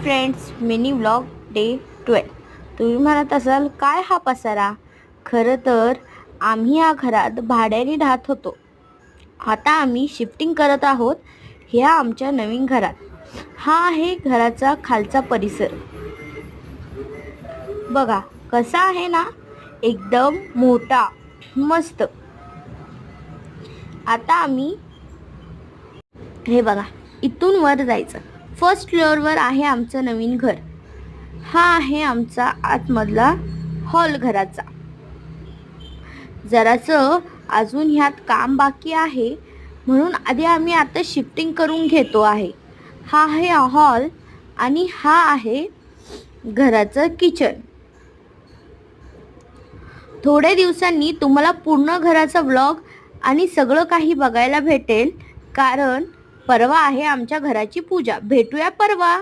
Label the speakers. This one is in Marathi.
Speaker 1: Friends, mini vlog day 12. तुम्ही म्हणत असाल काय हा पसारा. खरं तर आम्ही या घरात भाड्याने राहत होतो. आता आम्ही शिफ्टिंग करत आहोत ह्या आमच्या नवीन घरात. हा आहे घराचा खालचा परिसर. बघा कसा आहे ना, एकदम मोठा, मस्त. आता आम्ही हे बघा इथून वर जायचं. फर्स्ट फ्लोअरवर आहे आमचं नवीन घर. हा आहे आमचा आतमधला हॉल घराचा. जरासं अजून ह्यात काम बाकी आहे, म्हणून आधी आम्ही आता शिफ्टिंग करून घेतो आहे. हा आहे हॉल आणि हा आहे घराचं किचन. थोड्या दिवसांनी तुम्हाला पूर्ण घराचा व्लॉग आणि सगळं काही बघायला भेटेल, कारण परवा आहे आमच्या घराची पूजा. भेटूया परवा.